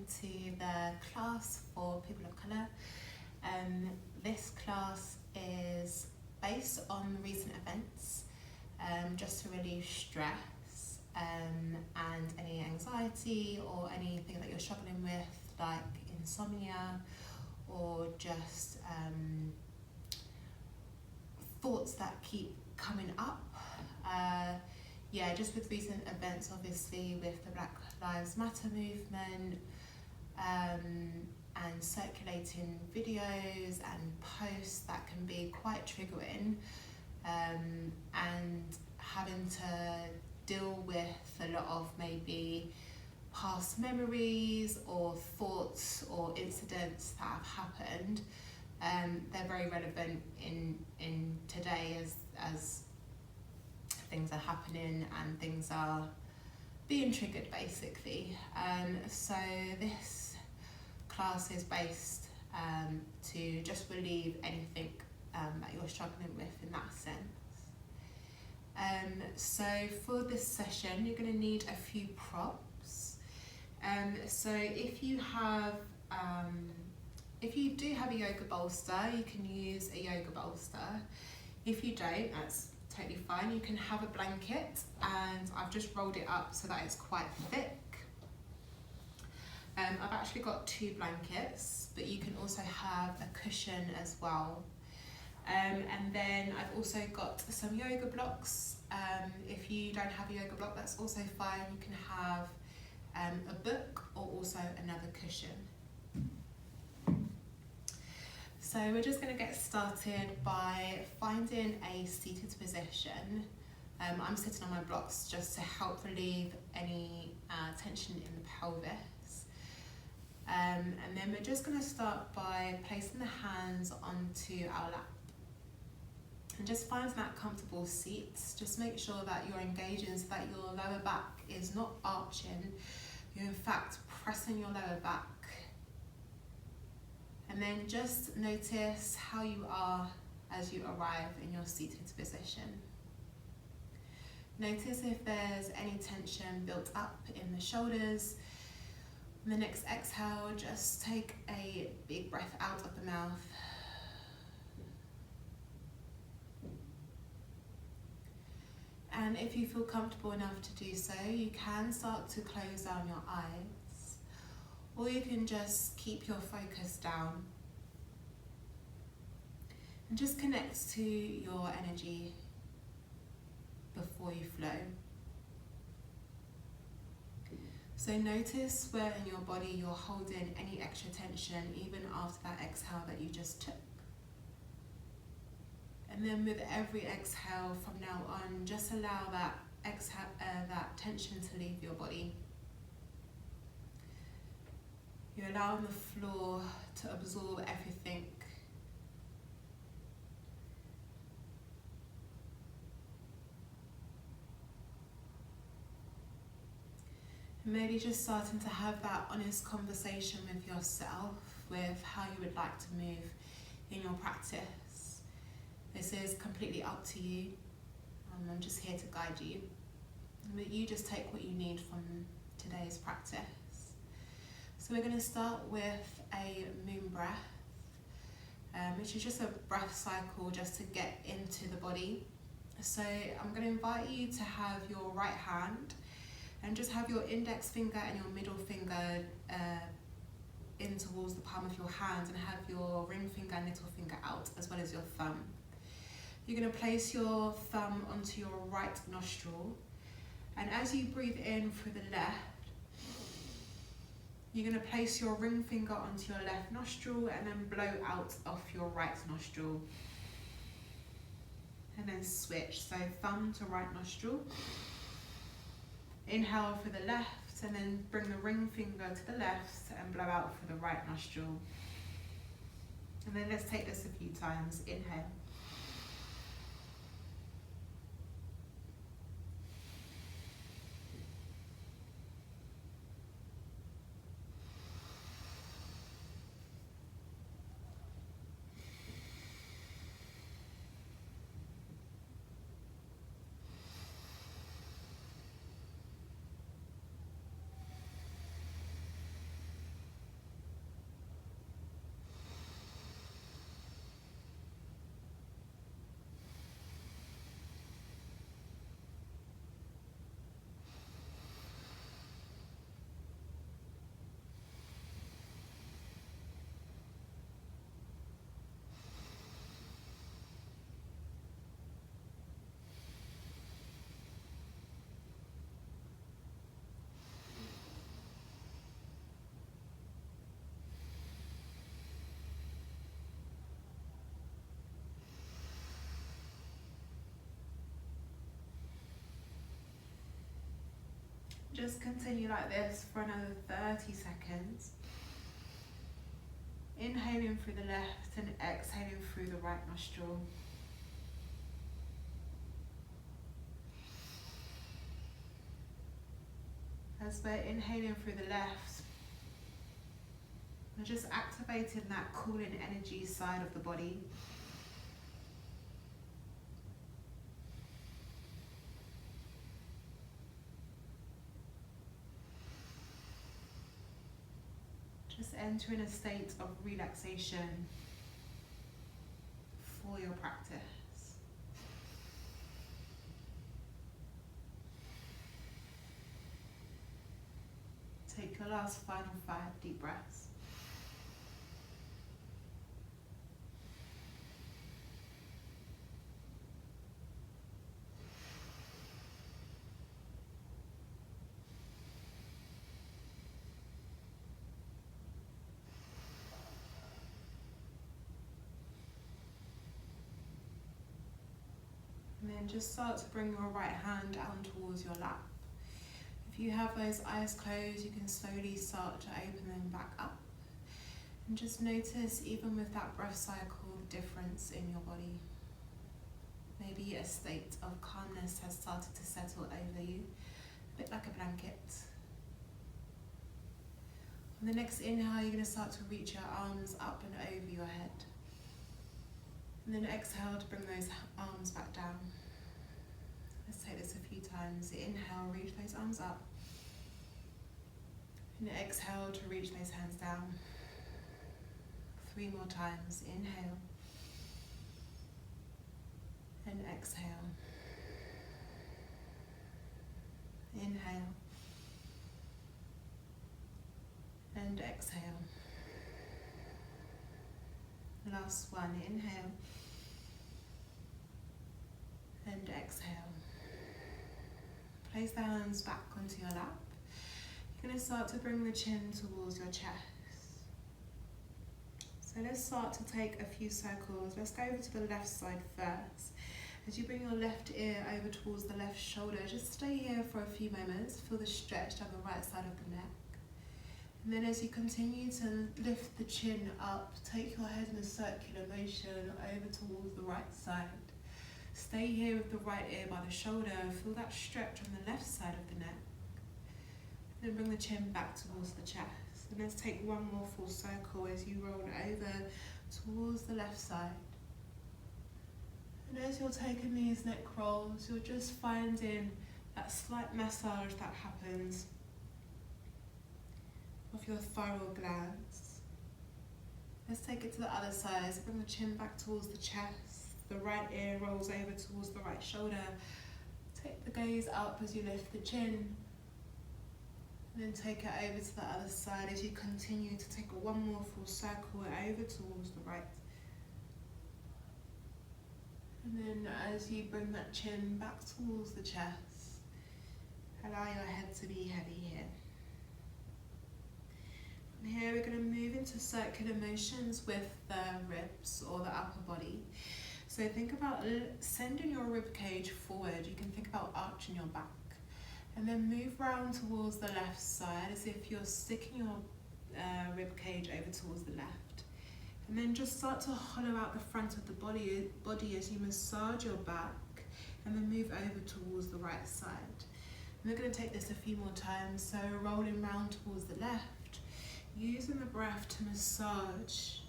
welcome to the class for people of colour. This class is based on recent events, just to relieve stress and any anxiety or anything that you're struggling with, like insomnia or just thoughts that keep coming up. Just with recent events, obviously with the Black Lives Matter movement, and circulating videos and posts that can be quite triggering, and having to deal with a lot of maybe past memories or thoughts or incidents that have happened. They're very relevant in today as things are happening and things are being triggered, basically. So this class is based to just relieve anything that you're struggling with in that sense. So for this session, you're going to need a few props. So if you do have a yoga bolster, you can use a yoga bolster. If you don't, that's totally fine. You can have a blanket, and I've just rolled it up so that it's quite thick. I've actually got 2 blankets, but you can also have a cushion as well. And then I've also got some yoga blocks. If you don't have a yoga block, that's also fine. You can have a book or also another cushion. So we're just going to get started by finding a seated position. I'm sitting on my blocks just to help relieve any tension in the pelvis. And then we're just going to start by placing the hands onto our lap. And just find that comfortable seat. Just make sure that you're engaging so that your lower back is not arching. You're in fact pressing your lower back. And then just notice how you are as you arrive in your seated position. Notice if there's any tension built up in the shoulders. On the next exhale, just take a big breath out of the mouth. And if you feel comfortable enough to do so, you can start to close down your eyes. Or you can just keep your focus down and just connect to your energy before you flow. So notice where in your body you're holding any extra tension, even after that exhale that you just took. And then with every exhale from now on, just allow that that tension to leave your body. You're allowing the floor to absorb everything. And maybe just starting to have that honest conversation with yourself, with how you would like to move in your practice. This is completely up to you. I'm just here to guide you. But you just take what you need from today's practice. So we're going to start with a moon breath, which is just a breath cycle just to get into the body. So I'm going to invite you to have your right hand and just have your index finger and your middle finger in towards the palm of your hand, and have your ring finger and little finger out, as well as your thumb. You're going to place your thumb onto your right nostril, and as you breathe in through the left, you're going to place your ring finger onto your left nostril and then blow out of your right nostril. And then switch, so thumb to right nostril. Inhale for the left, and then bring the ring finger to the left and blow out for the right nostril. And then let's take this a few times. Inhale. just continue like this for another 30 seconds. Inhaling through the left and exhaling through the right nostril. As we're inhaling through the left, we're just activating that cooling energy side of the body. Just entering a state of relaxation for your practice. Take your last final 5 deep breaths. And then just start to bring your right hand down towards your lap. If you have those eyes closed, you can slowly start to open them back up. And just notice, even with that breath cycle, the difference in your body. Maybe a state of calmness has started to settle over you, a bit like a blanket. On the next inhale, you're going to start to reach your arms up and over your head. And then exhale to bring those arms back down. Let's take this a few times. Inhale, reach those arms up. And exhale to reach those hands down. 3 more times. Inhale. And exhale. Inhale. And exhale. Last one. Inhale. And exhale. Place the hands back onto your lap. You're going to start to bring the chin towards your chest. So let's start to take a few circles. Let's go over to the left side first. As you bring your left ear over towards the left shoulder, just stay here for a few moments. Feel the stretch down the right side of the neck. And then as you continue to lift the chin up, take your head in a circular motion over towards the right side. Stay here with the right ear by the shoulder. Feel that stretch on the left side of the neck. Then bring the chin back towards the chest. And let's take one more full circle as you roll over towards the left side. And as you're taking these neck rolls, you're just finding that slight massage that happens of your thyroid glands. Let's take it to the other side. So bring the chin back towards the chest. The right ear rolls over towards the right shoulder. Take the gaze up as you lift the chin. And then take it over to the other side as you continue to take one more full circle over towards the right. And then as you bring that chin back towards the chest, allow your head to be heavy here. From here we're going to move into circular motions with the ribs or the upper body. So think about sending your rib cage forward. You can think about arching your back. And then move round towards the left side as if you're sticking your rib cage over towards the left. And then just start to hollow out the front of the body as you massage your back and then move over towards the right side. And we're going to take this a few more times. So rolling round towards the left, using the breath to massage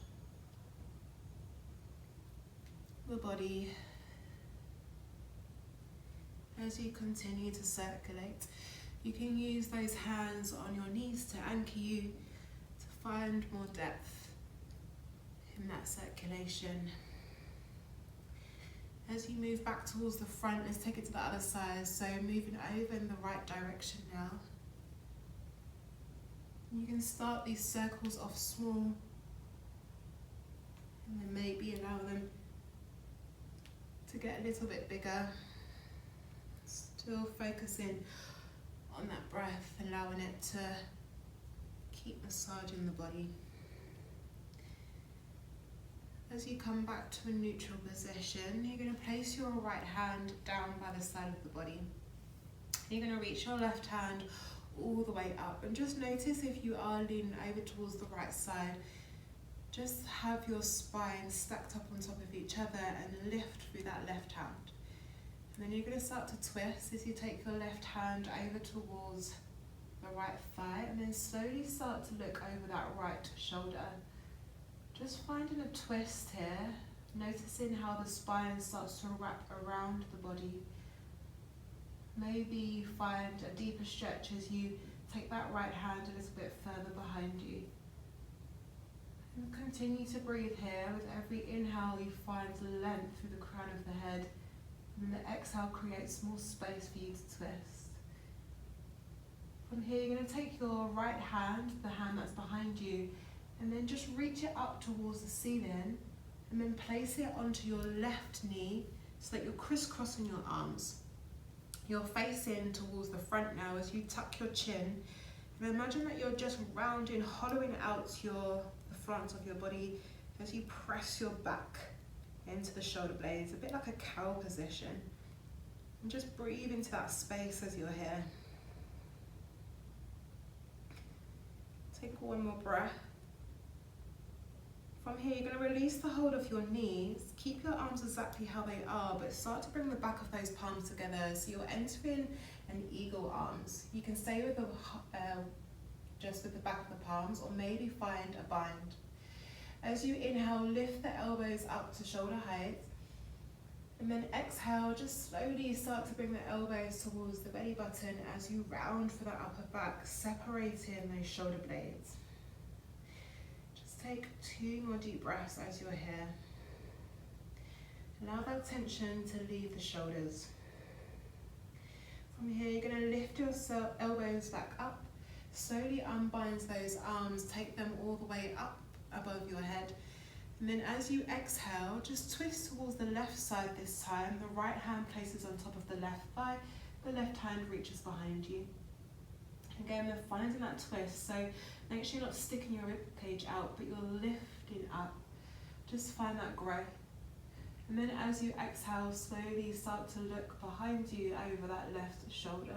the body as you continue to circulate. You can use those hands on your knees to anchor you to find more depth in that circulation. As you move back towards the front, let's take it to the other side. So moving over in the right direction now. You can start these circles off small and then maybe allow them to get a little bit bigger. Still focusing on that breath, allowing it to keep massaging the body. As you come back to a neutral position, you're going to place your right hand down by the side of the body. You're going to reach your left hand all the way up. And just notice if you are leaning over towards the right side, just have your spine stacked up on top of each other and lift through that left hand. And then you're going to start to twist as you take your left hand over towards the right thigh, and then slowly start to look over that right shoulder. Just finding a twist here, noticing how the spine starts to wrap around the body. Maybe find a deeper stretch as you take that right hand a little bit further behind you. And continue to breathe here. With every inhale you find length through the crown of the head, and the exhale creates more space for you to twist. From here you're going to take your right hand, the hand that's behind you, and then just reach it up towards the ceiling, and then place it onto your left knee so that you're crisscrossing your arms. You're facing towards the front now as you tuck your chin, and imagine that you're just rounding, hollowing out the front of your body as you press your back into the shoulder blades, a bit like a cow position. And just breathe into that space as you're here. Take one more breath. From here, you're going to release the hold of your knees. Keep your arms exactly how they are, but start to bring the back of those palms together. So you're entering an eagle arms. You can stay with just with the back of the palms, or maybe find a bind. As you inhale, lift the elbows up to shoulder height. And then exhale, just slowly start to bring the elbows towards the belly button as you round for that upper back, separating those shoulder blades. Take 2 more deep breaths as you're here. Allow that tension to leave the shoulders. From here, you're going to lift your elbows back up, slowly unbind those arms, take them all the way up above your head. And then as you exhale, just twist towards the left side this time. The right hand places on top of the left thigh, the left hand reaches behind you. Again, we're finding that twist, so make sure you're not sticking your ribcage out, but you're lifting up. Just find that growth. And then as you exhale, slowly start to look behind you over that left shoulder.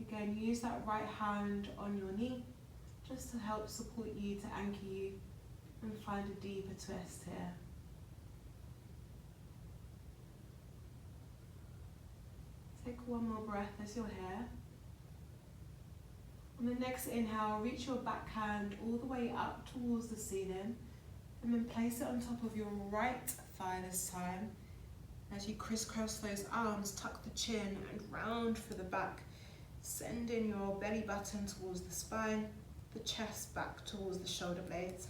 Again, use that right hand on your knee just to help support you, to anchor you, and find a deeper twist here. Take one more breath as you're here. On the next inhale, reach your back hand all the way up towards the ceiling, and then place it on top of your right thigh this time. As you crisscross those arms, tuck the chin and round for the back, sending your belly button towards the spine, the chest back towards the shoulder blades.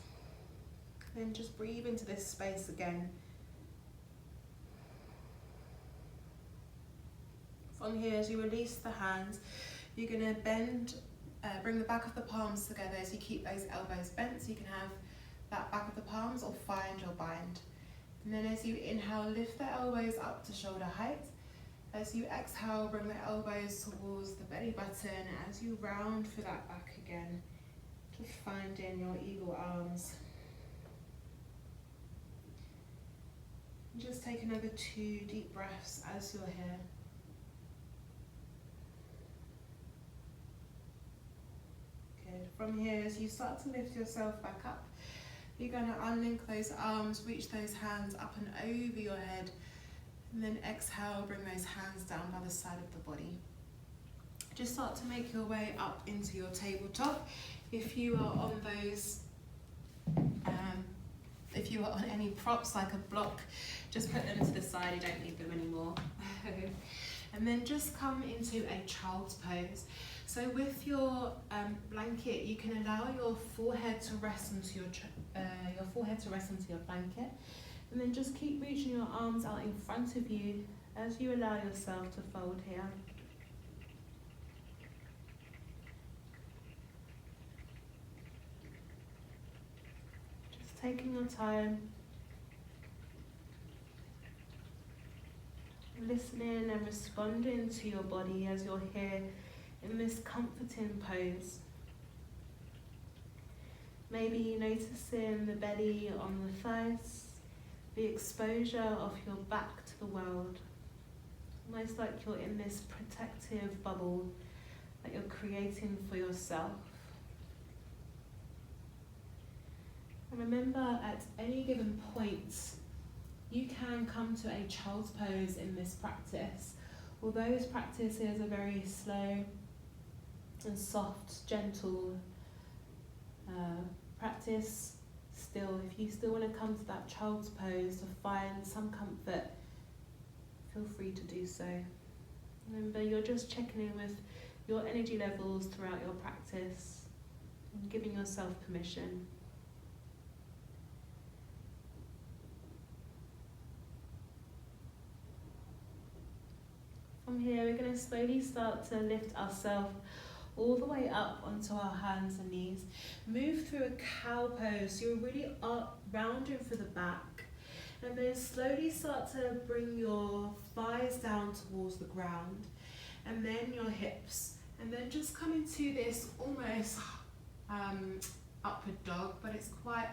Then just breathe into this space again. From here, as you release the hands, you're going to bring the back of the palms together as you keep those elbows bent, so you can have that back of the palms or find your bind. And then as you inhale, lift the elbows up to shoulder height. As you exhale, bring the elbows towards the belly button as you round for that back again. Just finding your eagle arms. And just take another 2 deep breaths as you're here. Good. From here, as you start to lift yourself back up, you're going to unlink those arms, reach those hands up and over your head, and then exhale, bring those hands down by the side of the body. Just start to make your way up into your tabletop. If you are on those, if you are on any props like a block, just put them to the side, you don't need them anymore. And then just come into a child's pose. So with your blanket, you can allow your forehead to rest onto your blanket, and then just keep reaching your arms out in front of you as you allow yourself to fold here. Just taking your time, listening and responding to your body as you're here in this comforting pose. Maybe noticing the belly on the thighs, the exposure of your back to the world. Almost like you're in this protective bubble that you're creating for yourself. And remember, at any given point, you can come to a child's pose in this practice. Although this practice is a very slow and soft, gentle practice, still, if you still want to come to that child's pose to find some comfort, feel free to do so. Remember, you're just checking in with your energy levels throughout your practice and giving yourself permission. From here, we're going to slowly start to lift ourselves all the way up onto our hands and knees. Move through a cow pose, so you're really up, rounding for the back. And then slowly start to bring your thighs down towards the ground. And then your hips. And then just come into this almost upward dog, but it's not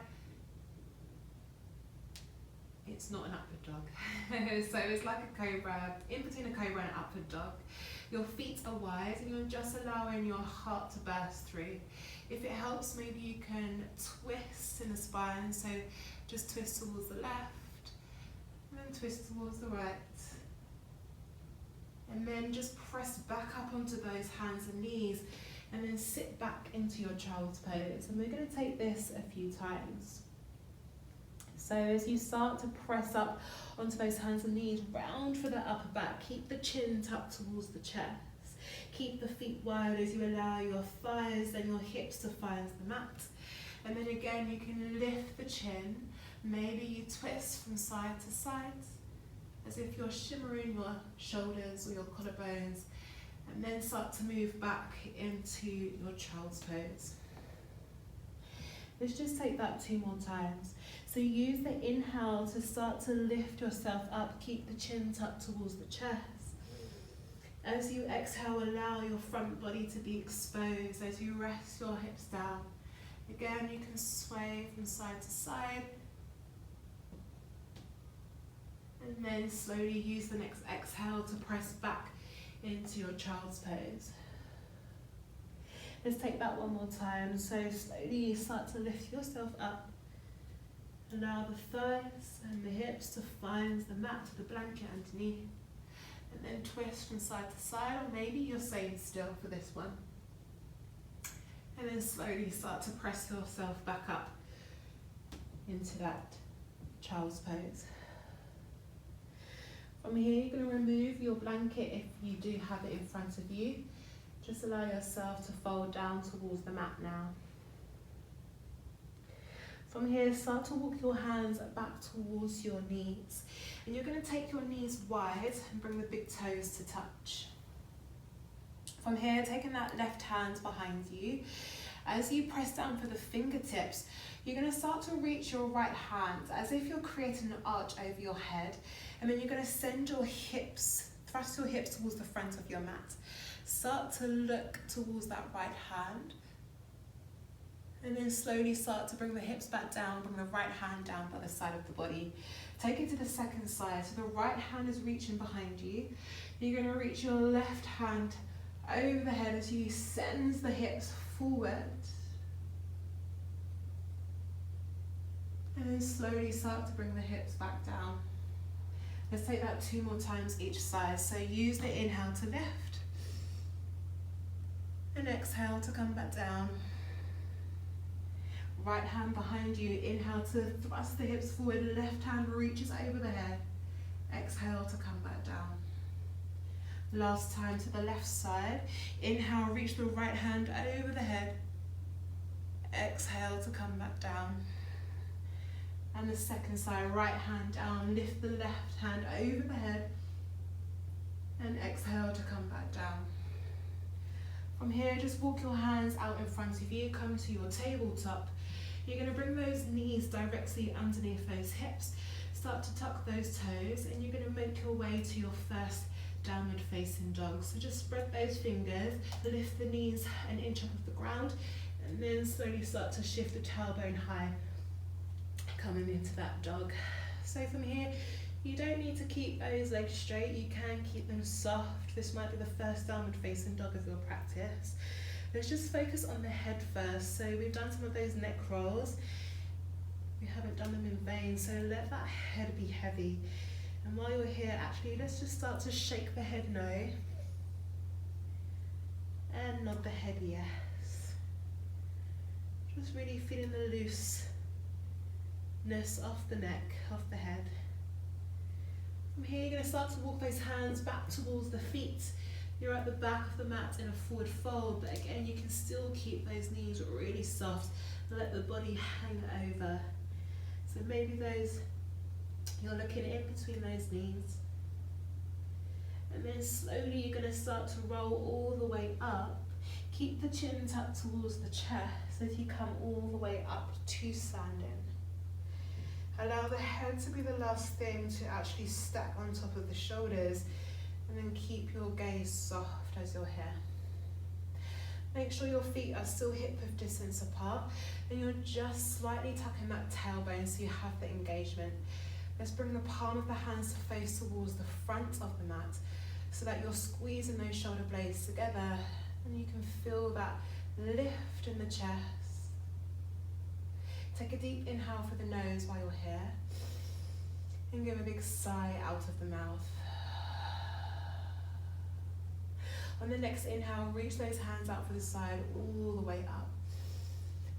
an upward dog. So it's like a cobra, in between a cobra and an upward dog. Your feet are wide and you're just allowing your heart to burst through. If it helps, maybe you can twist in the spine, so just twist towards the left and then twist towards the right. And then just press back up onto those hands and knees and then sit back into your child's pose. And we're going to take this a few times. So as you start to press up onto those hands and knees, round for the upper back, keep the chin tucked towards the chest. Keep the feet wide as you allow your thighs and your hips to find the mat. And then again, you can lift the chin. Maybe you twist from side to side, as if you're shimmering your shoulders or your collarbones, and then start to move back into your child's pose. Let's just take that 2 more times. So use the inhale to start to lift yourself up, keep the chin tucked towards the chest. As you exhale, allow your front body to be exposed as you rest your hips down. Again, you can sway from side to side. And then slowly use the next exhale to press back into your child's pose. Let's take that 1 more time. So slowly start to lift yourself up. Allow the thighs and the hips to find the mat, the blanket underneath. And then twist from side to side, or maybe you're staying still for this one. And then slowly start to press yourself back up into that child's pose. From here, you're going to remove your blanket if you do have it in front of you. Just allow yourself to fold down towards the mat now. From here, start to walk your hands back towards your knees. And you're going to take your knees wide and bring the big toes to touch. From here, taking that left hand behind you. As you press down for the fingertips, you're going to start to reach your right hand as if you're creating an arch over your head. And then you're going to send your hips, thrust your hips towards the front of your mat. Start to look towards that right hand. And then slowly start to bring the hips back down, bring the right hand down by the side of the body. Take it to the second side. So the right hand is reaching behind you. You're going to reach your left hand over the head as you send the hips forward. And then slowly start to bring the hips back down. Let's take that 2 more times each side. So use the inhale to lift. And exhale to come back down. Right hand behind you, inhale to thrust the hips forward, left hand reaches over the head. Exhale to come back down. Last time to the left side, inhale, reach the right hand over the head. Exhale to come back down. And the second side, right hand down, lift the left hand over the head. And exhale to come back down. From here, just walk your hands out in front of you, come to your tabletop. You're going to bring those knees directly underneath those hips. Start to tuck those toes and you're going to make your way to your first downward facing dog. So just spread those fingers, lift the knees an inch off the ground and then slowly start to shift the tailbone high, coming into that dog. So from here, You don't need to keep those legs straight, you can keep them soft. This might be the first downward facing dog of your practice. Let's just focus on the head first. So we've done some of those neck rolls. We haven't done them in vain, so let that head be heavy. And while you're here, actually, let's just start to shake the head no. And nod the head yes. Just really feeling the looseness off the neck, off the head. From here, you're going to start to walk those hands back towards the feet. You're at the back of the mat in a forward fold, but again, you can still keep those knees really soft and let the body hang over. So maybe you're looking in between those knees. And then slowly you're going to start to roll all the way up. Keep the chin tucked towards the chest as you come all the way up to standing. Allow the head to be the last thing to actually stack on top of the shoulders, and then keep your gaze soft as you're here. Make sure your feet are still hip-width distance apart, and you're just slightly tucking that tailbone so you have the engagement. Let's bring the palm of the hands to face towards the front of the mat so that you're squeezing those shoulder blades together, and you can feel that lift in the chest. Take a deep inhale for the nose while you're here, and give a big sigh out of the mouth. On the next inhale, reach those hands out for the side all the way up.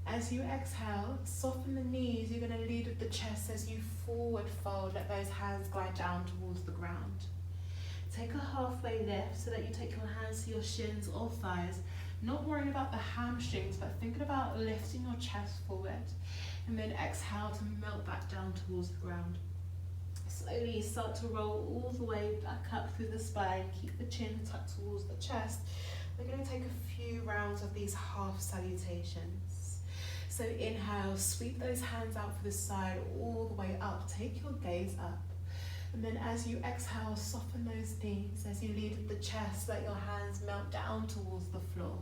As you exhale, soften the knees. You're going to lead with the chest as you forward fold. Let those hands glide down towards the ground. Take a halfway lift so that you take your hands to your shins or thighs. Not worrying about the hamstrings, but thinking about lifting your chest forward. And then exhale to melt back down towards the ground. Slowly start to roll all the way back up through the spine. Keep the chin tucked towards the chest. We're going to take a few rounds of these half salutations. So inhale, sweep those hands out for the side all the way up. Take your gaze up. And then as you exhale, soften those knees as you lead with the chest. Let your hands melt down towards the floor.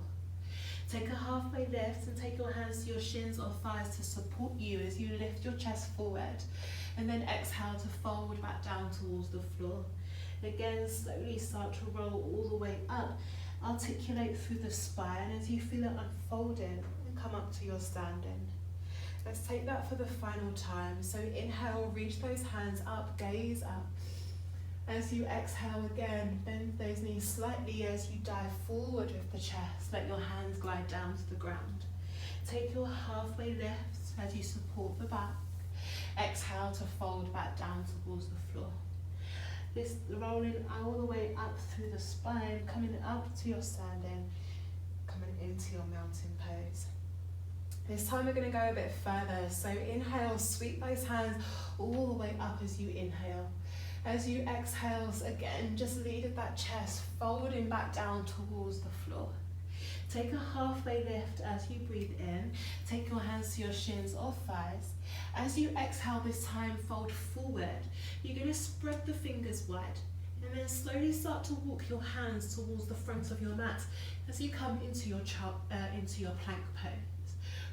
Take a halfway lift and take your hands to your shins or thighs to support you as you lift your chest forward. And then exhale to fold back down towards the floor. Again, slowly start to roll all the way up. Articulate through the spine as you feel it unfolding and come up to your standing. Let's take that for the final time. So inhale, reach those hands up, gaze up. As you exhale again, bend those knees slightly as you dive forward with the chest. Let your hands glide down to the ground. Take your halfway lift as you support the back. Exhale to fold back down towards the floor. This rolling all the way up through the spine, coming up to your standing, coming into your mountain pose. This time we're going to go a bit further. So inhale, sweep those hands all the way up as you inhale. As you exhale, again, just lead at that chest, folding back down towards the floor. Take a halfway lift as you breathe in. Take your hands to your shins or thighs. As you exhale this time, fold forward. You're going to spread the fingers wide and then slowly start to walk your hands towards the front of your mat as you come into your plank pose.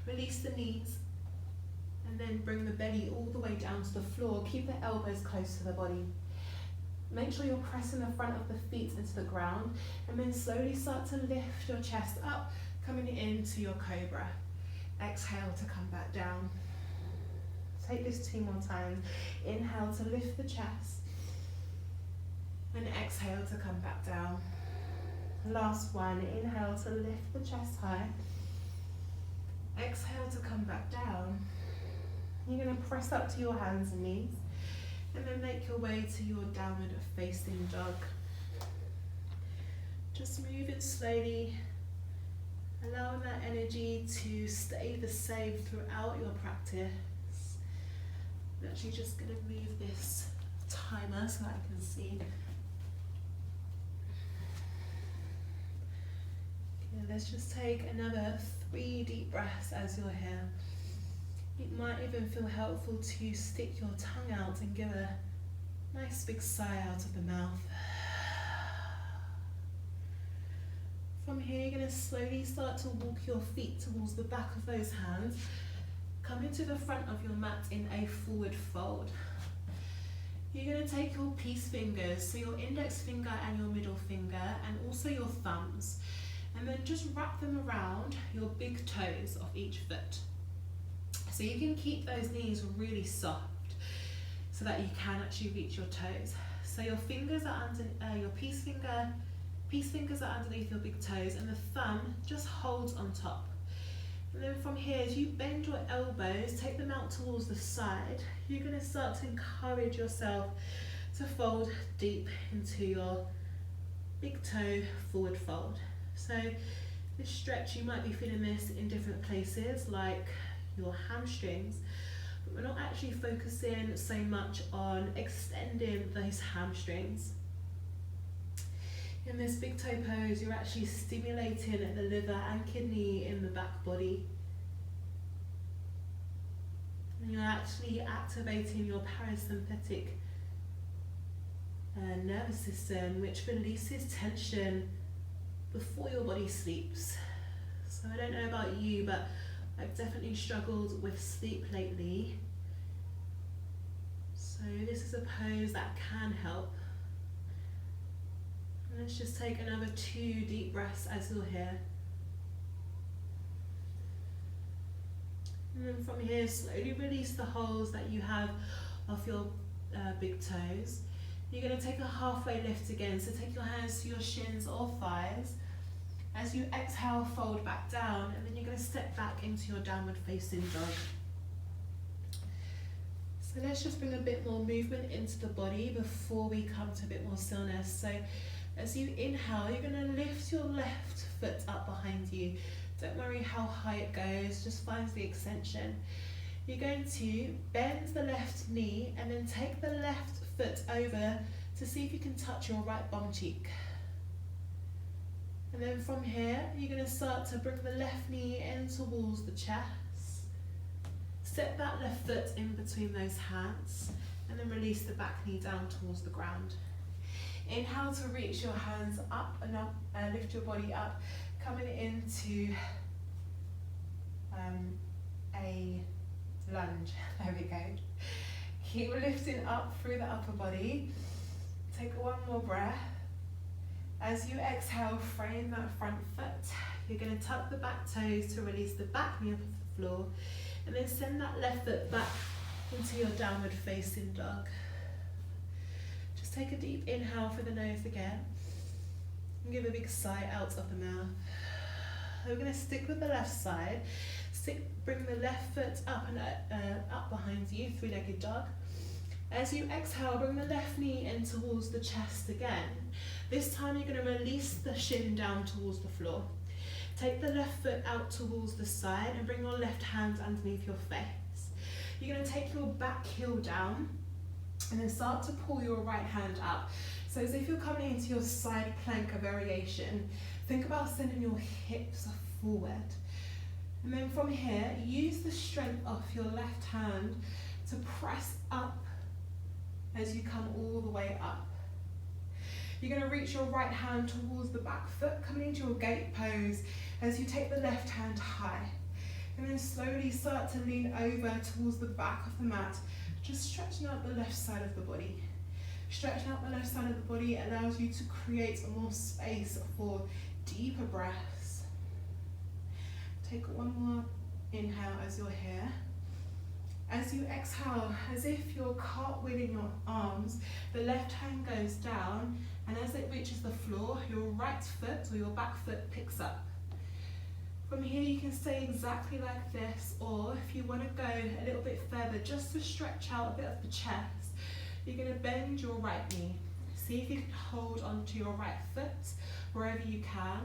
Release the knees and then bring the belly all the way down to the floor. Keep the elbows close to the body. Make sure you're pressing the front of the feet into the ground and then slowly start to lift your chest up, coming into your cobra. Exhale to come back down. Take this 2 more times. Inhale to lift the chest and exhale to come back down. Last one. Inhale to lift the chest high. Exhale to come back down. You're going to press up to your hands and knees and then make your way to your downward facing dog. Just moving slowly, allowing that energy to stay the same throughout your practice. I'm actually just going to move this timer so I can see. Okay, let's just take another 3 deep breaths as you're here. It might even feel helpful to stick your tongue out and give a nice big sigh out of the mouth. From here, you're going to slowly start to walk your feet towards the back of those hands. Come into the front of your mat in a forward fold. You're going to take your peace fingers, so your index finger and your middle finger, and also your thumbs, and then just wrap them around your big toes of each foot. So you can keep those knees really soft so that you can actually reach your toes. So your fingers are under your peace fingers are underneath your big toes, and the thumb just holds on top. And then from here, as you bend your elbows, take them out towards the side, you're going to start to encourage yourself to fold deep into your big toe forward fold. So this stretch, you might be feeling this in different places, like your hamstrings, but we're not actually focusing so much on extending those hamstrings. In this big toe pose, you're actually stimulating the liver and kidney in the back body. And you're actually activating your parasympathetic nervous system, which releases tension before your body sleeps. So I don't know about you, but I've definitely struggled with sleep lately. So this is a pose that can help. Let's just take another 2 deep breaths as you're here. And then from here, slowly release the holes that you have off your big toes. You're going to take a halfway lift again, so take your hands to your shins or thighs. As you exhale, fold back down, and then you're going to step back into your downward facing dog. So let's just bring a bit more movement into the body before we come to a bit more stillness. So as you inhale, you're going to lift your left foot up behind you. Don't worry how high it goes, just find the extension. You're going to bend the left knee and then take the left foot over to see if you can touch your right bum cheek. And then from here, you're going to start to bring the left knee in towards the chest. Step that left foot in between those hands, and then release the back knee down towards the ground. Inhale to reach your hands up and up, lift your body up, coming into a lunge. There we go. Keep lifting up through the upper body. Take one more breath. As you exhale, frame that front foot. You're going to tuck the back toes to release the back knee off of the floor, and then send that left foot back into your downward facing dog. Take a deep inhale through the nose again, and give a big sigh out of the mouth. We're going to stick with the left side. Bring the left foot up and up behind you, 3-legged dog. As you exhale, bring the left knee in towards the chest again. This time you're going to release the shin down towards the floor. Take the left foot out towards the side and bring your left hand underneath your face. You're going to take your back heel down, and then start to pull your right hand up. So as if you're coming into your side plank, a variation. Think about sending your hips forward. And then from here, use the strength of your left hand to press up as you come all the way up. You're going to reach your right hand towards the back foot, coming into your gate pose as you take the left hand high. And then slowly start to lean over towards the back of the mat, just stretching out the left side of the body. Stretching out the left side of the body allows you to create more space for deeper breaths. Take one more inhale as you're here. As you exhale, as if you're cartwheeling your arms, the left hand goes down, and as it reaches the floor, your right foot or your back foot picks up. From here you can stay exactly like this, or if you want to go a little bit further just to stretch out a bit of the chest, you're going to bend your right knee. See if you can hold onto your right foot wherever you can,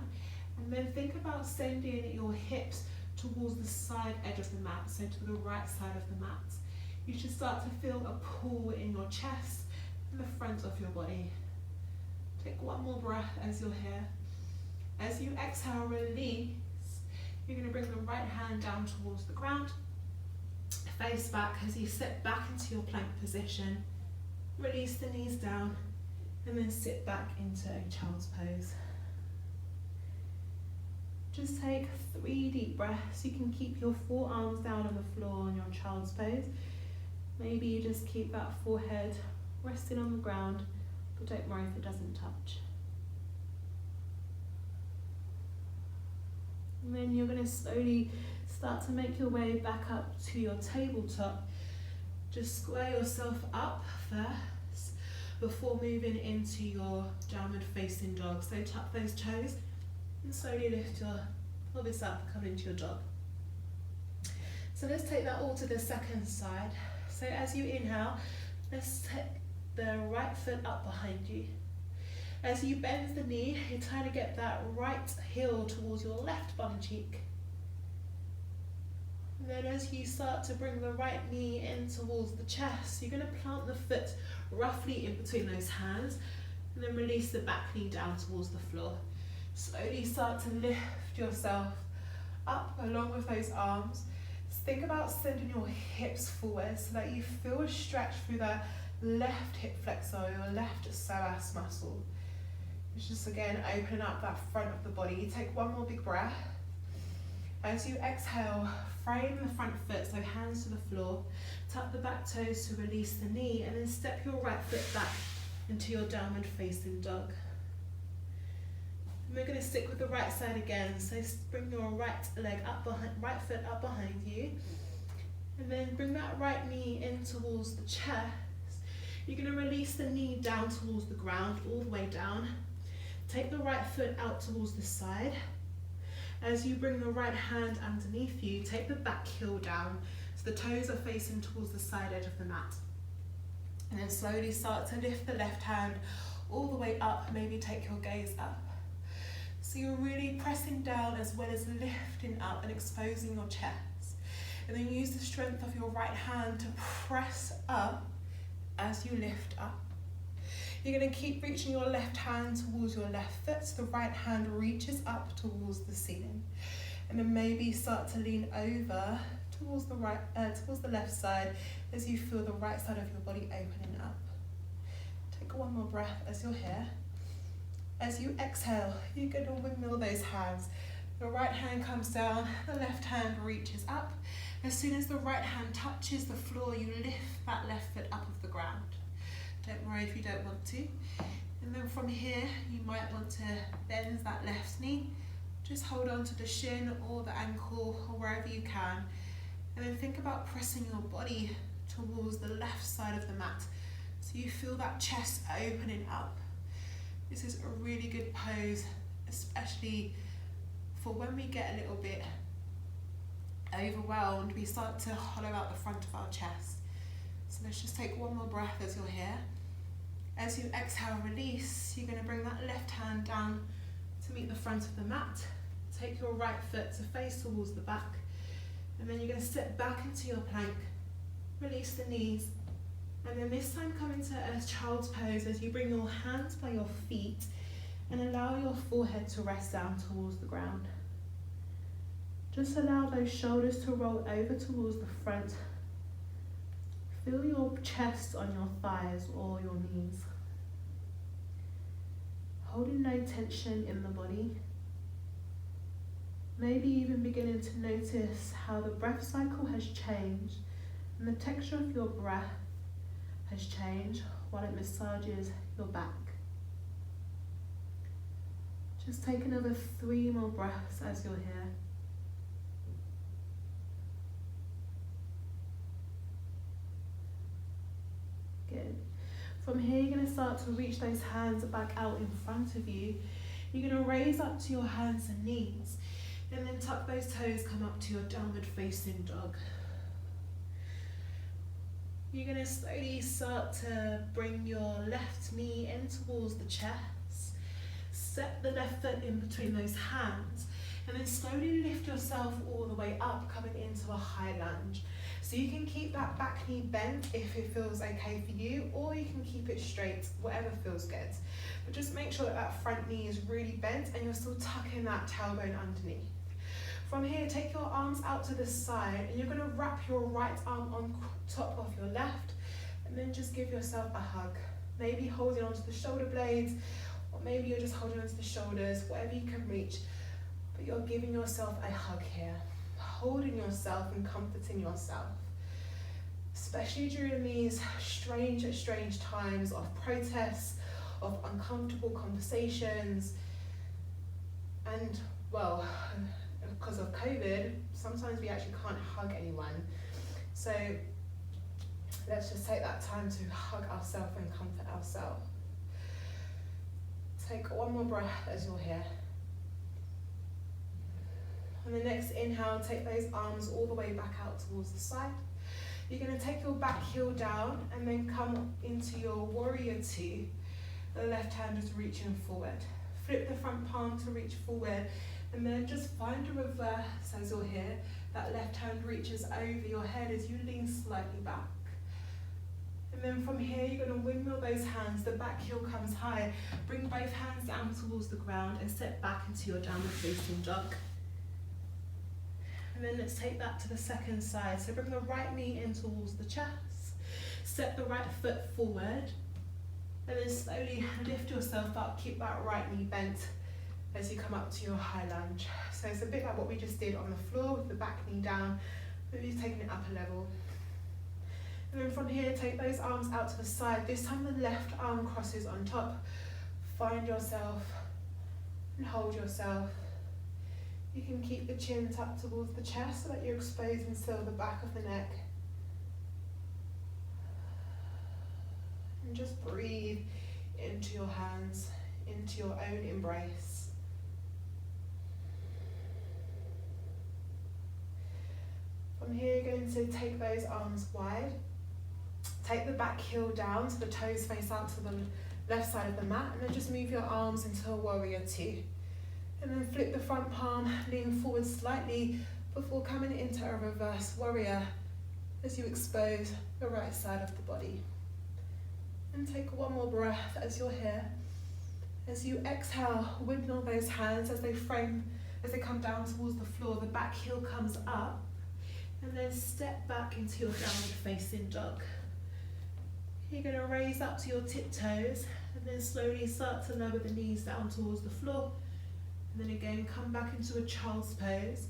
and then think about sending your hips towards the side edge of the mat, so to the right side of the mat. You should start to feel a pull in your chest and the front of your body. Take one more breath as you're here. As you exhale, release. You're going to bring the right hand down towards the ground, face back as you sit back into your plank position. Release the knees down, and then sit back into a child's pose. Just take 3 deep breaths. You can keep your forearms down on the floor on your child's pose. Maybe you just keep that forehead resting on the ground, but don't worry if it doesn't touch. And then you're going to slowly start to make your way back up to your tabletop. Just square yourself up first before moving into your downward facing dog. So tuck those toes and slowly lift your pelvis up, come into your dog. So let's take that all to the second side. So as you inhale, let's take the right foot up behind you. As you bend the knee, you're trying to get that right heel towards your left bum cheek. And then as you start to bring the right knee in towards the chest, you're going to plant the foot roughly in between those hands and then release the back knee down towards the floor. Slowly start to lift yourself up along with those arms. Think about sending your hips forward so that you feel a stretch through that left hip flexor, your left psoas muscle. It's just again opening up that front of the body. You take one more big breath. As you exhale, frame the front foot, so hands to the floor. Tuck the back toes to release the knee, and then step your right foot back into your downward facing dog. And we're going to stick with the right side again. So bring your right leg up behind, right foot up behind you, and then bring that right knee in towards the chest. You're going to release the knee down towards the ground, all the way down. Take the right foot out towards the side. As you bring the right hand underneath you, take the back heel down so the toes are facing towards the side edge of the mat. And then slowly start to lift the left hand all the way up, maybe take your gaze up. So you're really pressing down as well as lifting up and exposing your chest. And then use the strength of your right hand to press up as you lift up. You're going to keep reaching your left hand towards your left foot so the right hand reaches up towards the ceiling. And then maybe start to lean over towards the left side as you feel the right side of your body opening up. Take one more breath as you're here. As you exhale, you're going to windmill those hands. The right hand comes down, the left hand reaches up. As soon as the right hand touches the floor, you lift that left foot up off the ground. Don't worry if you don't want to. And then from here, you might want to bend that left knee. Just hold on to the shin or the ankle or wherever you can. And then think about pressing your body towards the left side of the mat. So you feel that chest opening up. This is a really good pose, especially for when we get a little bit overwhelmed, we start to hollow out the front of our chest. So let's just take one more breath as you're here. As you exhale, release, you're going to bring that left hand down to meet the front of the mat. Take your right foot to face towards the back. And then you're going to step back into your plank. Release the knees. And then this time come into a child's pose as you bring your hands by your feet and allow your forehead to rest down towards the ground. Just allow those shoulders to roll over towards the front. Feel your chest on your thighs or your knees. Holding no tension in the body. Maybe even beginning to notice how the breath cycle has changed and the texture of your breath has changed while it massages your back. Just take another 3 more breaths as you're here. Good. From here, you're going to start to reach those hands back out in front of you. You're going to raise up to your hands and knees, and then tuck those toes, come up to your downward facing dog. You're going to slowly start to bring your left knee in towards the chest. Step the left foot in between those hands, and then slowly lift yourself all the way up, coming into a high lunge. So you can keep that back knee bent if it feels okay for you, or you can keep it straight, whatever feels good. But just make sure that that front knee is really bent and you're still tucking that tailbone underneath. From here, take your arms out to the side and you're going to wrap your right arm on top of your left and then just give yourself a hug. Maybe holding onto the shoulder blades, or maybe you're just holding onto the shoulders, whatever you can reach. But you're giving yourself a hug here, holding yourself and comforting yourself. especially during these strange times of protests, of uncomfortable conversations, and well, because of COVID, sometimes we actually can't hug anyone. So let's just take that time to hug ourselves and comfort ourselves. Take one more breath as you're here. On the next inhale, take those arms all the way back out towards the side. You're going to take your back heel down and then come into your warrior two. The left hand is reaching forward. Flip the front palm to reach forward, and then just find a reverse as you're here. That left hand reaches over your head as you lean slightly back. And then from here, you're going to windmill those hands. The back heel comes high. Bring both hands down towards the ground and step back into your downward facing dog. And then let's take that to the second side. So bring the right knee in towards the chest. Step the right foot forward. And then slowly lift yourself up. Keep that right knee bent as you come up to your high lunge. So it's a bit like what we just did on the floor with the back knee down, but we've taken it up a level. And then from here, take those arms out to the side. This time the left arm crosses on top. Find yourself and hold yourself. You can keep the chin tucked towards the chest so that you're exposing still the back of the neck. And just breathe into your hands, into your own embrace. From here, you're going to take those arms wide. Take the back heel down so the toes face out to the left side of the mat, and then just move your arms into a warrior two. And then flip the front palm, lean forward slightly before coming into a reverse warrior as you expose the right side of the body. And take one more breath as you're here. As you exhale, windmill those hands as they come down towards the floor. The back heel comes up, and then step back into your downward facing dog. You're going to raise up to your tiptoes, and then slowly start to lower the knees down towards the floor. And then again, come back into a child's pose.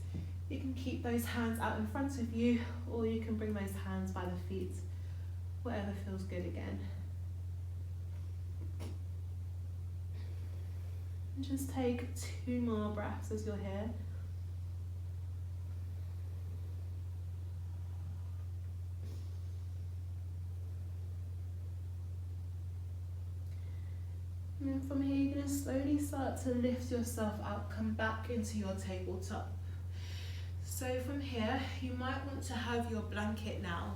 You can keep those hands out in front of you, or you can bring those hands by the feet, whatever feels good again. And just take 2 more breaths as you're here. And then from here, you're going to slowly start to lift yourself up, come back into your tabletop. So from here, you might want to have your blanket now.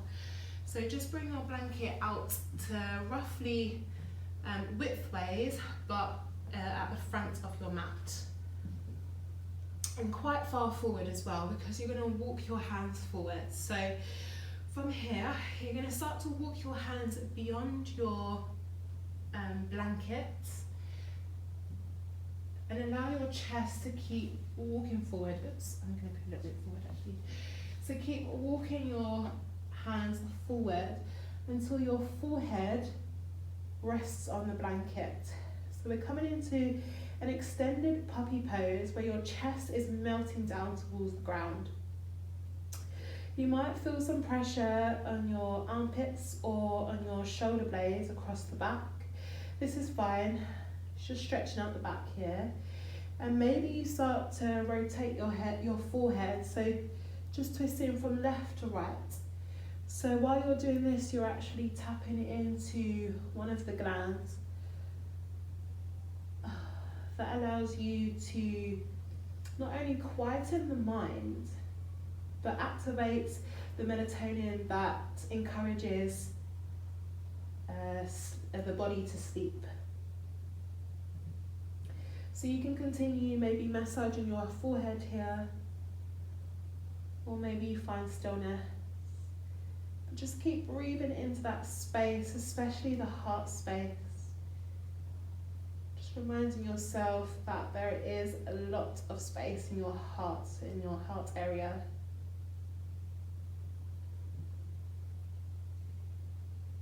So just bring your blanket out to roughly widthways, but at the front of your mat. And quite far forward as well, because you're going to walk your hands forward. So from here, you're going to start to walk your hands beyond your blanket and allow your chest to keep walking forward. Oops, I'm going to put a little bit forward actually. So keep walking your hands forward until your forehead rests on the blanket. So we're coming into an extended puppy pose where your chest is melting down towards the ground. You might feel some pressure on your armpits or on your shoulder blades across the back. This is fine, it's just stretching out the back here. And maybe you start to rotate your forehead, so just twisting from left to right. So while you're doing this, you're actually tapping into one of the glands that allows you to not only quieten the mind, but activates the melatonin that encourages the body to sleep. So you can continue maybe massaging your forehead here, or maybe you find stillness. But just keep breathing into that space, especially the heart space. Just reminding yourself that there is a lot of space in your heart area.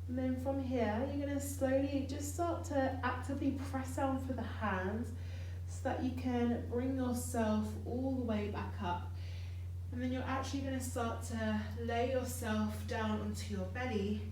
And then from here, you're going to slowly just start to actively press down for the hands so that you can bring yourself all the way back up. And then you're actually going to start to lay yourself down onto your belly.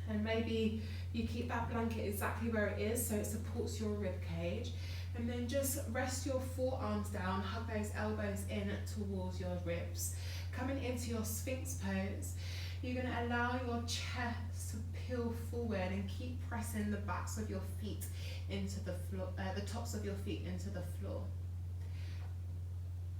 And maybe you keep that blanket exactly where it is so it supports your rib cage. And then just rest your forearms down, hug those elbows in towards your ribs. Coming into your sphinx pose, you're going to allow your chest to peel forward and keep pressing the backs of your feet into the floor, the tops of your feet into the floor.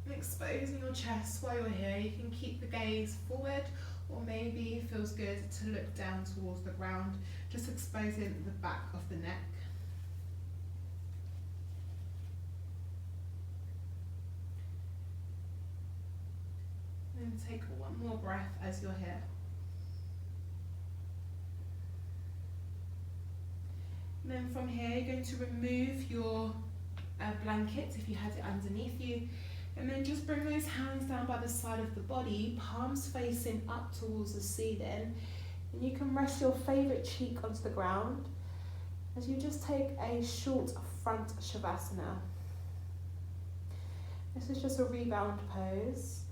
Exposing your chest while you're here. You can keep the gaze forward, or maybe it feels good to look down towards the ground, just exposing the back of the neck. And take one more breath as you're here. And then from here, you're going to remove your blanket if you had it underneath you. And then just bring those hands down by the side of the body, palms facing up towards the ceiling. And you can rest your favourite cheek onto the ground as you just take a short front Savasana. This is just a rebound pose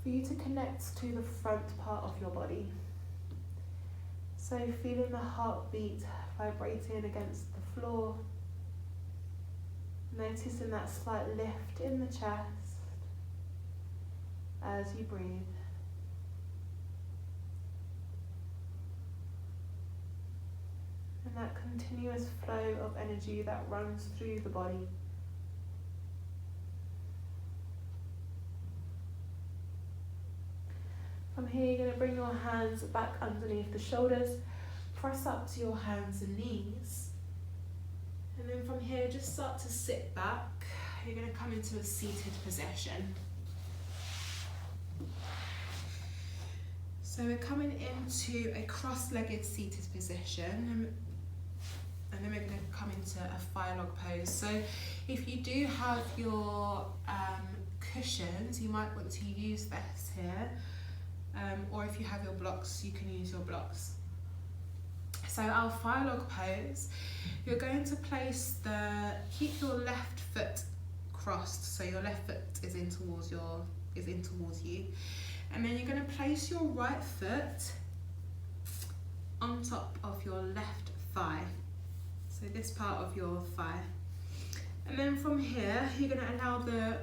for you to connect to the front part of your body. So feeling the heartbeat vibrating against the floor. Noticing that slight lift in the chest as you breathe. And that continuous flow of energy that runs through the body. From here, you're going to bring your hands back underneath the shoulders, press up to your hands and knees. And then from here, just start to sit back. You're going to come into a seated position. So we're coming into a cross-legged seated position, and then we're going to come into a Firelog pose. So if you do have your cushions, you might want to use this here, or if you have your blocks, you can use your blocks. So our Firelog pose, you're going to keep your left foot crossed, so your left foot is in towards you. And then you're going to place your right foot on top of your left thigh. So this part of your thigh. And then from here, you're going to allow the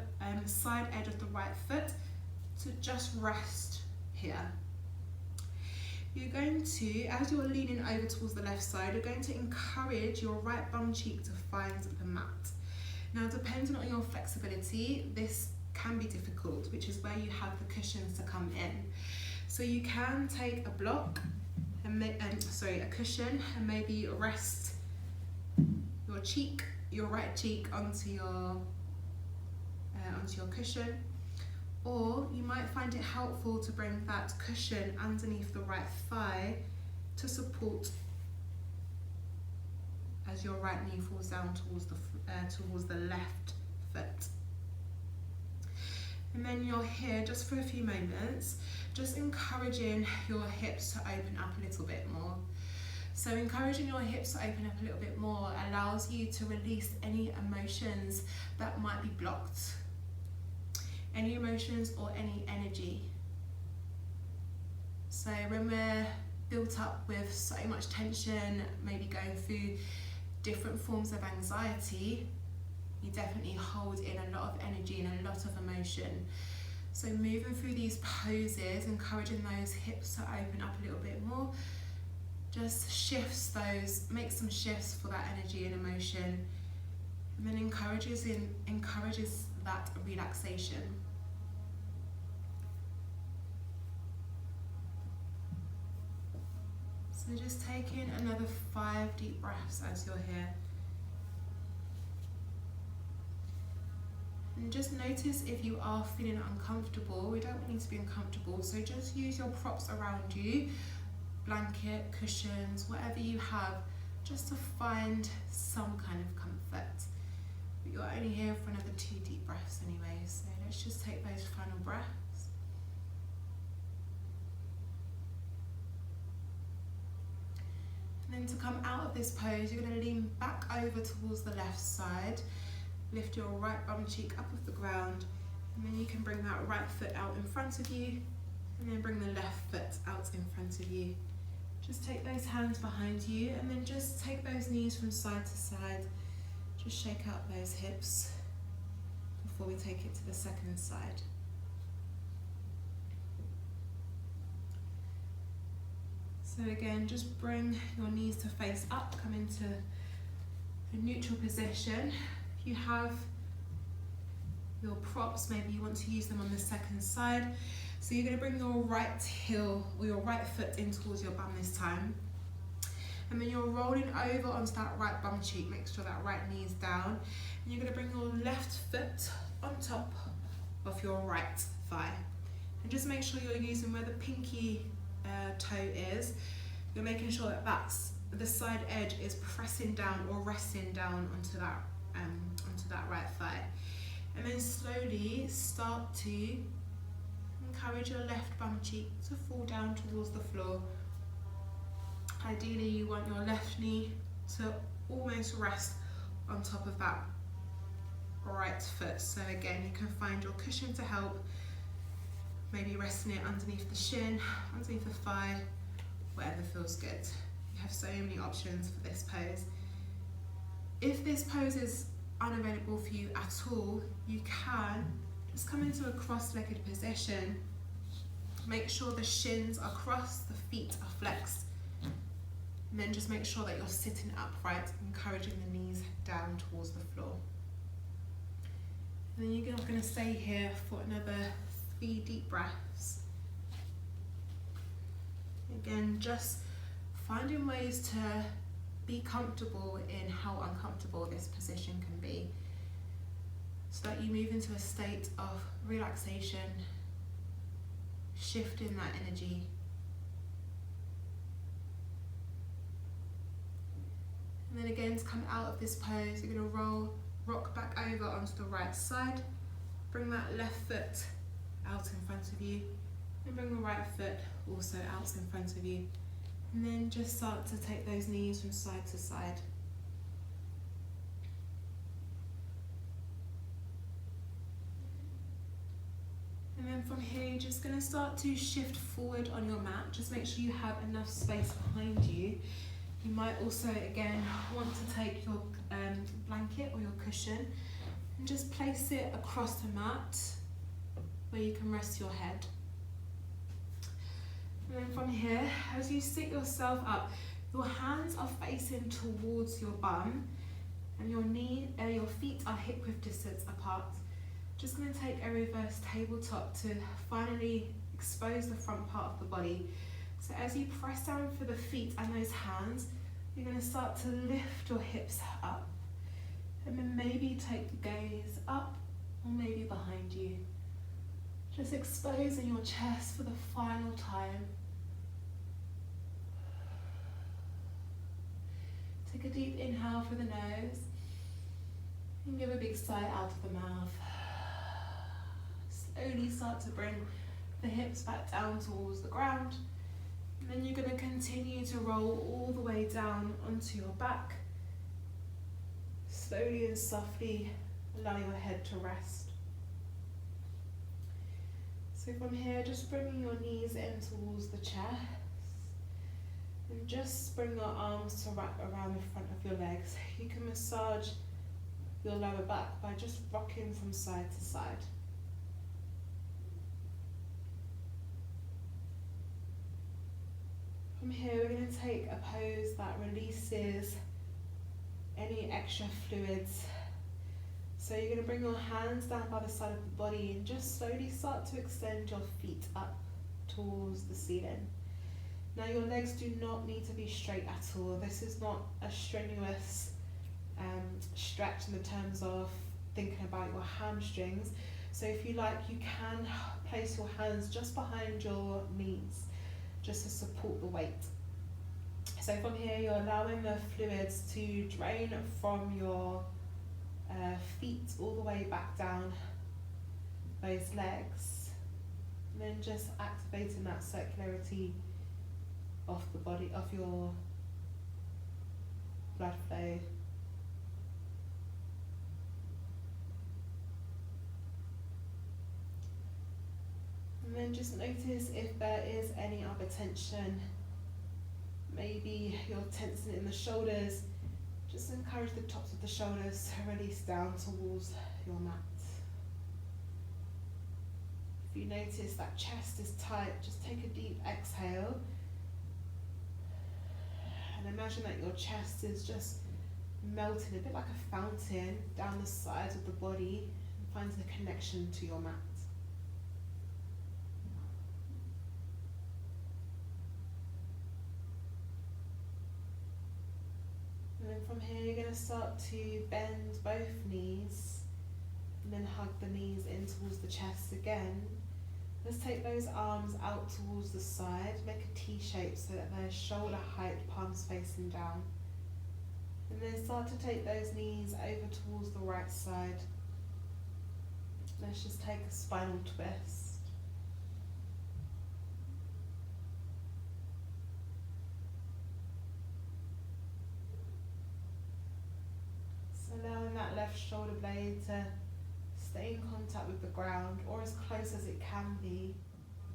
side edge of the right foot to just rest here. You're going to, as you're leaning over towards the left side, you're going to encourage your right bum cheek to find the mat. Now, depending on your flexibility, this can be difficult, which is where you have the cushions to come in. So you can take a block, a cushion, and maybe rest your right cheek onto your cushion. Or you might find it helpful to bring that cushion underneath the right thigh to support as your right knee falls down towards the left foot. And then you're here just for a few moments, just encouraging your hips to open up a little bit more. So encouraging your hips to open up a little bit more allows you to release any emotions that might be blocked. Any emotions or any energy. So when we're built up with so much tension, maybe going through different forms of anxiety, you definitely hold in a lot of energy and a lot of emotion. So moving through these poses, encouraging those hips to open up a little bit more, just makes some shifts for that energy and emotion, and then encourages that relaxation. So just taking another 5 deep breaths as you're here. And just notice if you are feeling uncomfortable. We don't want you to be uncomfortable, so just use your props around you, blanket, cushions, whatever you have, just to find some kind of comfort. But you're only here for another 2 deep breaths anyway, so let's just take those final breaths. And then to come out of this pose, you're going to lean back over towards the left side, lift your right bum cheek up off the ground, And then you can bring that right foot out in front of you, and then bring the left foot out in front of you. Just take those hands behind you, and then just take those knees from side to side. Just shake out those hips before we take it to the second side. So again, just bring your knees to face up, come into a neutral position. If you have your props, maybe you want to use them on the second side. So you're going to bring your right heel or your right foot in towards your bum this time. And then you're rolling over onto that right bum cheek. Make sure that right knee is down. And you're going to bring your left foot on top of your right thigh. And just make sure you're using where the pinky toe is. You're making sure that the side edge is pressing down or resting down onto that right thigh. And then slowly start to encourage your left bum cheek to fall down towards the floor. Ideally, you want your left knee to almost rest on top of that right foot. So again, you can find your cushion to help, maybe resting it underneath the shin, underneath the thigh, whatever feels good. You have so many options for this pose. If this pose is unavailable for you at all, you can just come into a cross-legged position. Make sure the shins are crossed, the feet are flexed. And then just make sure that you're sitting upright, encouraging the knees down towards the floor. And then you're going to stay here for another 3 deep breaths. Again, just finding ways to be comfortable in how uncomfortable this position can be, so that you move into a state of relaxation, shifting that energy. And then again, to come out of this pose, you're going to rock back over onto the right side. Bring that left foot out in front of you, and bring the right foot also out in front of you. And then just start to take those knees from side to side. And then from here, you're just going to start to shift forward on your mat. Just make sure you have enough space behind you. You might also, again, want to take your blanket or your cushion and just place it across the mat where you can rest your head. And then from here, as you sit yourself up, your hands are facing towards your bum, and your feet are hip width distance apart. Just going to take a reverse tabletop to finally expose the front part of the body. So as you press down for the feet and those hands, you're going to start to lift your hips up, and then maybe take the gaze up or maybe behind you. Just exposing your chest for the final time. Take a deep inhale through the nose and give a big sigh out of the mouth. Slowly start to bring the hips back down towards the ground. And then you're going to continue to roll all the way down onto your back. Slowly and softly allow your head to rest. So from here, just bringing your knees in towards the chest. And just bring your arms to wrap around the front of your legs. You can massage your lower back by just rocking from side to side. From here, we're going to take a pose that releases any extra fluids. So you're going to bring your hands down by the side of the body and just slowly start to extend your feet up towards the ceiling. Now your legs do not need to be straight at all. This is not a strenuous stretch in the terms of thinking about your hamstrings. So if you like, you can place your hands just behind your knees, just to support the weight. So from here, you're allowing the fluids to drain from your feet all the way back down those legs, and then just activating that circularity of the body, of your blood flow. then just notice if there is any other tension. Maybe you're tensing in the shoulders. Just encourage the tops of the shoulders to release down towards your mat. If you notice that chest is tight, just take a deep exhale. And imagine that your chest is just melting, a bit like a fountain, down the sides of the body, and finds the connection to your mat. And then from here, you're going to start to bend both knees, and then hug the knees in towards the chest again. Let's take those arms out towards the side, make a T shape so that they're shoulder height, palms facing down. And then start to take those knees over towards the right side. Let's just take a spinal twist. So allowing that left shoulder blade to stay in contact with the ground, or as close as it can be.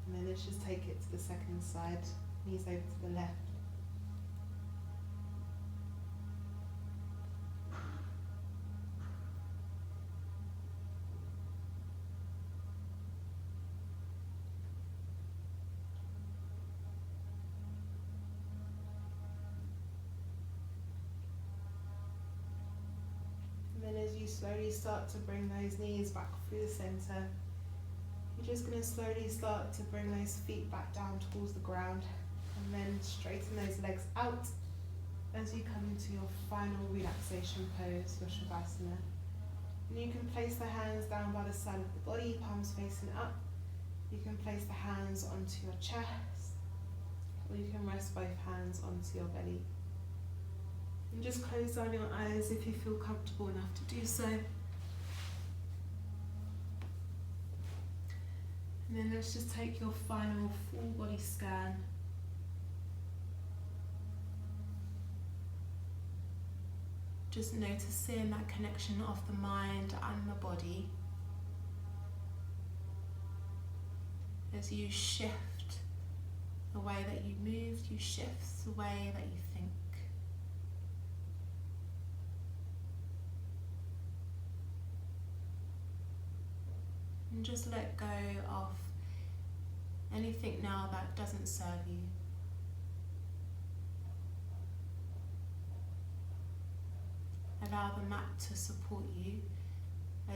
And then let's just take it to the second side, knees over to the left. You slowly start to bring those knees back through the center. You're just going to slowly start to bring those feet back down towards the ground, and then straighten those legs out as you come into your final relaxation pose, your Savasana. And you can place the hands down by the side of the body, palms facing up. You can place the hands onto your chest, or you can rest both hands onto your belly. And just close down your eyes if you feel comfortable enough to do so. And then let's just take your final full body scan. Just noticing that connection of the mind and the body as you shift the way that you move, you shift the way that you think. And just let go of anything now that doesn't serve you. Allow the mat to support you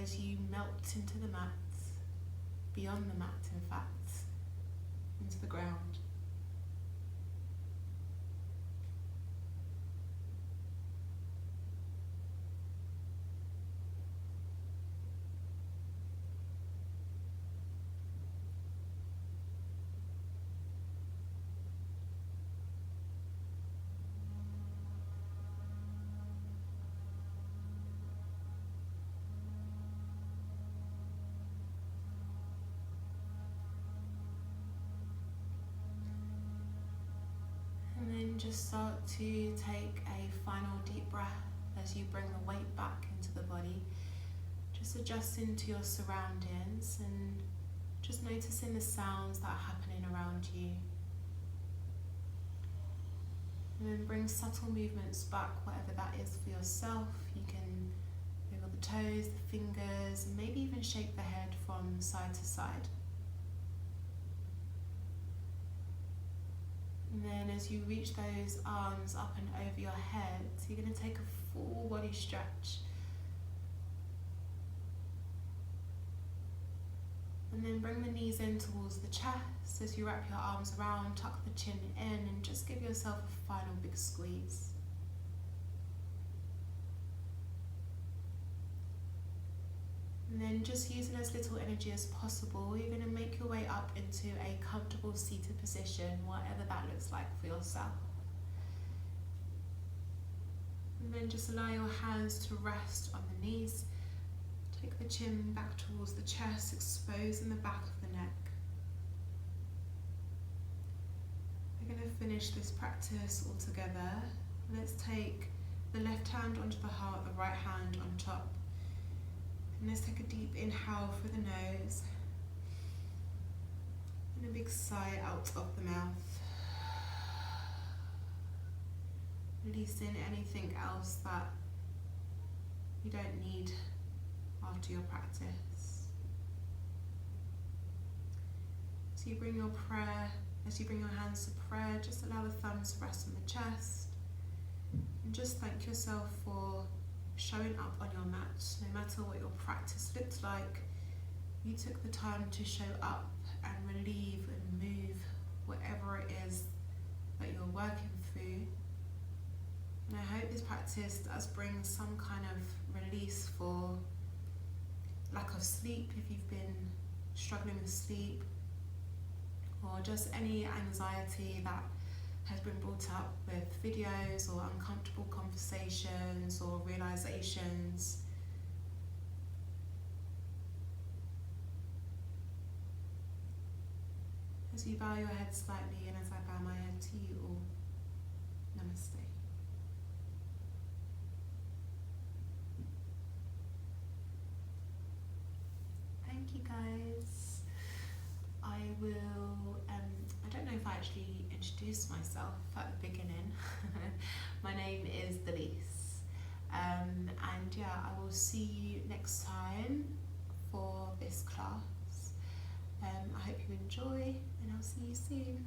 as you melt into the mat, beyond the mat in fact, into the ground. Just start to take a final deep breath as you bring the weight back into the body. Just adjusting to your surroundings and just noticing the sounds that are happening around you. And then bring subtle movements back, whatever that is for yourself. You can wiggle the toes, the fingers, and maybe even shake the head from side to side. And then as you reach those arms up and over your head, you're going to take a full body stretch. And then bring the knees in towards the chest. As you wrap your arms around, tuck the chin in and just give yourself a final big squeeze. And then just using as little energy as possible, you're going to make your way up into a comfortable seated position, whatever that looks like for yourself. And then just allow your hands to rest on the knees. Take the chin back towards the chest, exposing the back of the neck. We're going to finish this practice all together. Let's take the left hand onto the heart, the right hand on top. And let's take a deep inhale through the nose. And a big sigh out of the mouth. Releasing anything else that you don't need after your practice. As you bring your hands to prayer, just allow the thumbs to rest on the chest. And just thank yourself for showing up on your mat. No matter what your practice looked like, you took the time to show up and relieve and move whatever it is that you're working through. And I hope this practice does bring some kind of release for lack of sleep, if you've been struggling with sleep, or just any anxiety that has been brought up with videos or uncomfortable conversations or realizations. As you bow your head slightly and as I bow my head to you all, namaste. Thank you guys. I will, I don't know if I actually introduced myself at the beginning. My name is Delice. And yeah, I will see you next time for this class. I hope you enjoy and I'll see you soon.